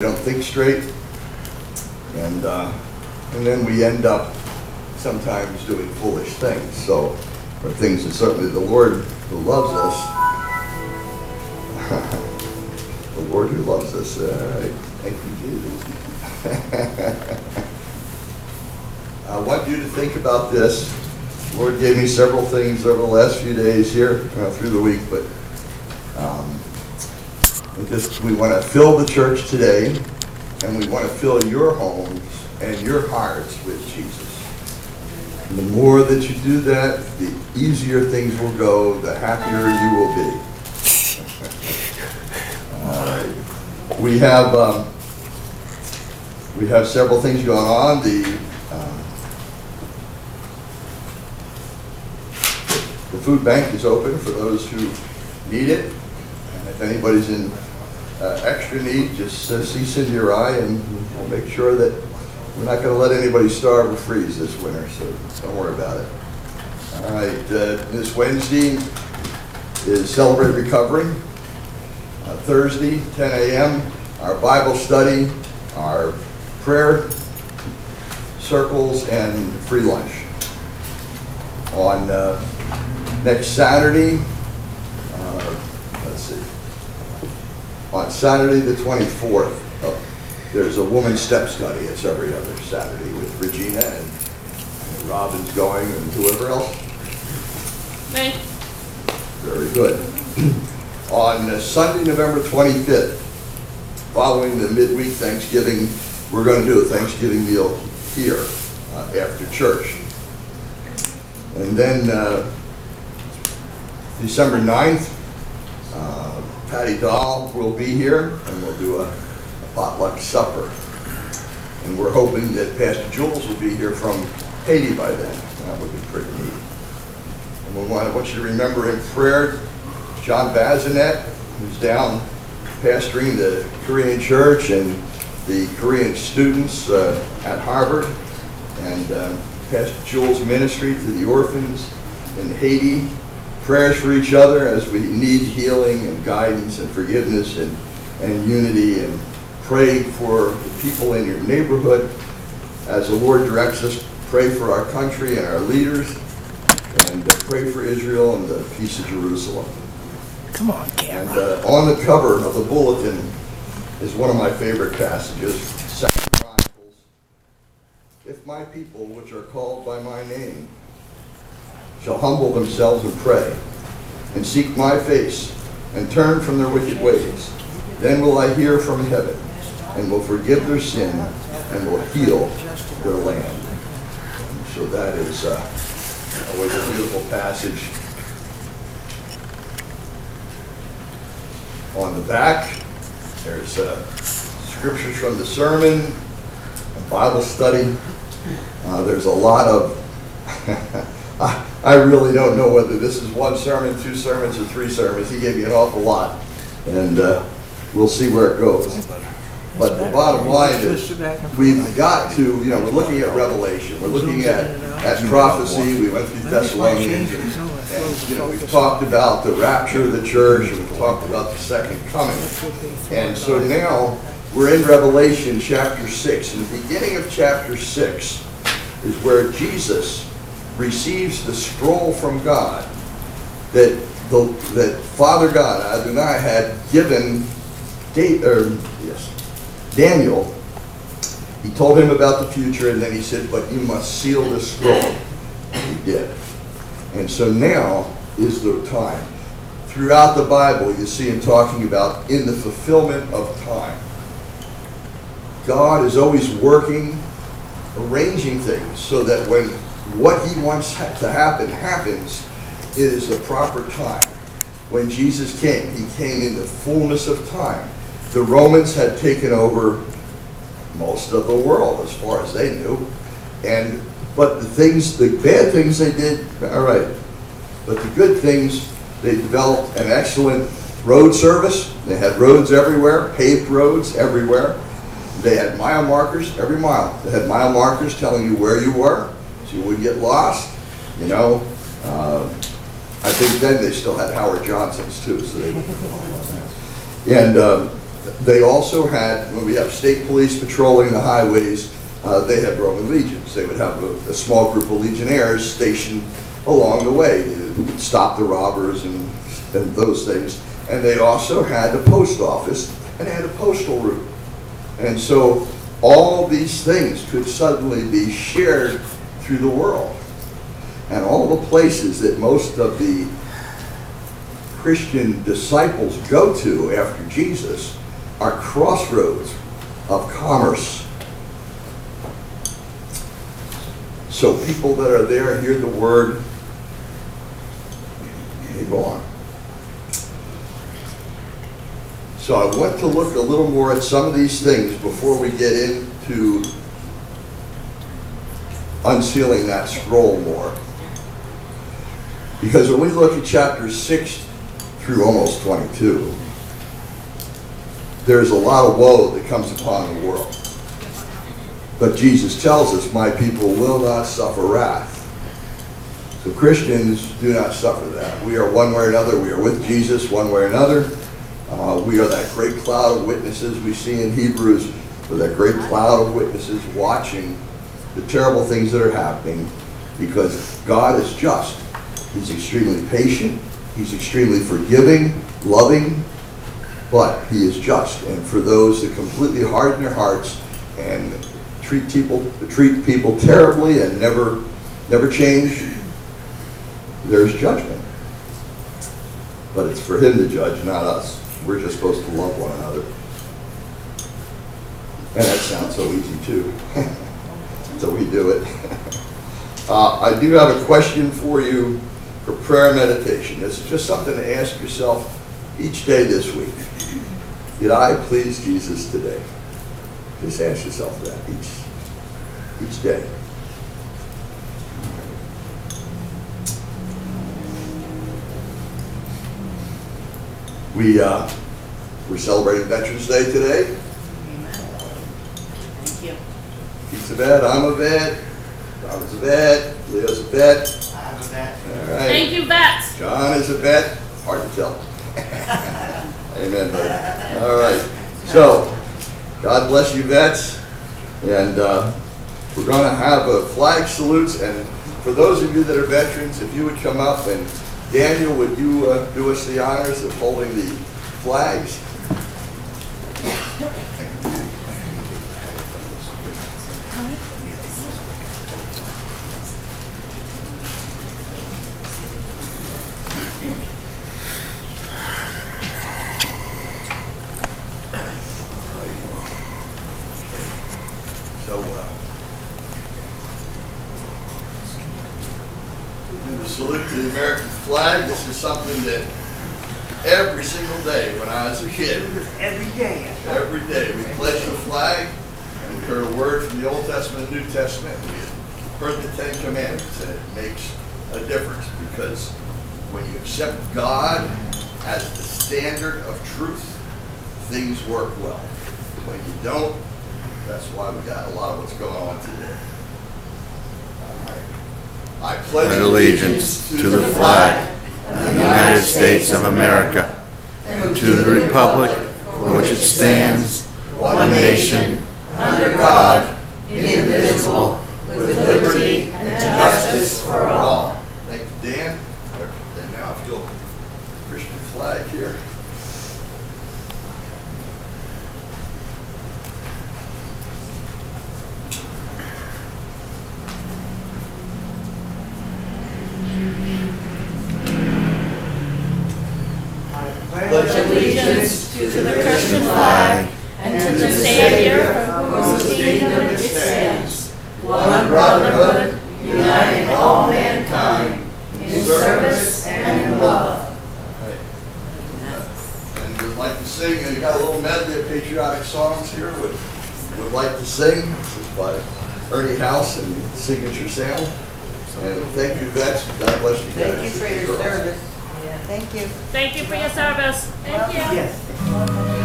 don't think straight, and then we end up sometimes doing foolish things. So, or things that certainly the Lord who loves us, the Lord who loves us, thank you, Jesus. I want you to think about this. The Lord gave me several things over the last few days here, through the week, but we want to fill the church today, and we want to fill your homes and your hearts with Jesus. And the more that you do that, the easier things will go, the happier you will be. All right. We have several things going on. The food bank is open for those who need it. And if anybody's in extra need, just cease in your eye, and we'll make sure that we're not going to let anybody starve or freeze this winter, so don't worry about it. All right, this Wednesday is Celebrate Recovery. Thursday, 10 a.m., our Bible study, our prayer circles, and free lunch. On next Saturday, on Saturday the 24th, there's a woman's step study. It's every other Saturday with Regina, and Robin's going, and whoever else. Me. Very good. On Sunday, November 25th, following the midweek Thanksgiving, we're going to do a Thanksgiving meal here after church. And then December 9th, Patty Dahl will be here, and we'll do a potluck supper. And we're hoping that Pastor Jules will be here from Haiti by then. That would be pretty neat. And I want you to remember in prayer John Bazinet, who's down pastoring the Korean church and the Korean students at Harvard, and Pastor Jules' ministry to the orphans in Haiti. Prayers for each other as we need healing and guidance and forgiveness and unity, and pray for the people in your neighborhood as the Lord directs us. Pray for our country and our leaders, and pray for Israel and the peace of Jerusalem. Come on, camera. And on the cover of the bulletin is one of my favorite passages, 2 Chronicles. If my people, which are called by my name, shall humble themselves and pray, and seek my face, and turn from their wicked ways, then will I hear from heaven, and will forgive their sin, and will heal their land. So that is always a beautiful passage. On the back, there's scriptures from the sermon, a Bible study. There's a lot of I really don't know whether this is one sermon, two sermons, or three sermons. He gave me an awful lot, and we'll see where it goes. But the bottom line is, we've got to, we're looking at Revelation. We're looking at prophecy. We went through Thessalonians, and we've talked about the rapture of the church, and we've talked about the second coming. And so now we're in Revelation chapter 6. And the beginning of chapter 6 is where Jesus receives the scroll from God that Father God, Adonai, had given Daniel. He told him about the future, and then he said, but you must seal this scroll. And he did. And so now is the time. Throughout the Bible, you see him talking about in the fulfillment of time. God is always working, arranging things so that when what he wants to happen happens, it is the proper time. When Jesus came, he came in the fullness of time. The Romans had taken over most of the world as far as they knew. But the bad things they did, all right. But the good things, they developed an excellent road service. They had roads everywhere, paved roads everywhere. They had mile markers every mile. They had mile markers telling you where you were, so you wouldn't get lost. I think then they still had Howard Johnson's too, so they and They also had, when we have state police patrolling the highways, they had Roman legions. They would have a small group of legionnaires stationed along the way to stop the robbers and those things. And they also had the post office and had a postal route. And so all these things could suddenly be shared through the world. And all the places that most of the Christian disciples go to after Jesus are crossroads of commerce. So people that are there hear the word, and they go on. So I want to look a little more at some of these things before we get into unsealing that scroll more. Because when we look at chapters 6 through almost 22, there's a lot of woe that comes upon the world. But Jesus tells us, my people will not suffer wrath. So Christians do not suffer that. We are one way or another. We are with Jesus one way or another. We are that great cloud of witnesses we see in Hebrews. We're that great cloud of witnesses watching the terrible things that are happening because God is just. He's extremely patient. He's extremely forgiving, loving, but he is just. And for those that completely harden their hearts and treat people terribly and never change, there's judgment. But it's for him to judge, not us. We're just supposed to love one another. And that sounds so easy too. So we do it. I do have a question for you for prayer and meditation. This is just something to ask yourself each day this week. Did I please Jesus today? Just ask yourself that each day. We're celebrating Veterans Day today. Amen. Thank you. Pete's a vet, I'm a vet, Robert's a vet, Leo's a vet. I'm a vet. All right. Thank you, vets. John is a vet. Hard to tell. Amen, buddy. All right. So, God bless you, vets. And we're going to have a flag salutes. And for those of you that are veterans, if you would come up and Daniel, would you do us the honors of holding the flags? Salute to the American flag. This is something that every single day when I was a kid, Every day. every day we pledged the flag and we heard a word from the Old Testament and New Testament. We heard the Ten Commandments, and it makes a difference because when you accept God as the standard of truth, things work well. When you don't, that's why we got a lot of what's going on today. I pledge allegiance to the flag of the United States of America and to the republic for which it stands, one nation, under God, indivisible, with liberty and justice for all. Thank you, Dan. And now if you'll Christian flag here. Pledge Allegiance to the Christian flag and to the Savior for whose kingdom it stands, one brotherhood, uniting all mankind in service and in love. And we'd like to sing, and you got a little medley of patriotic songs here. Would like to sing. This is by Ernie House and Signature Sound. And thank you, vets. God bless you guys. Thank you for your service. Yeah, thank you. Thank you for your service. Thank you. Yes.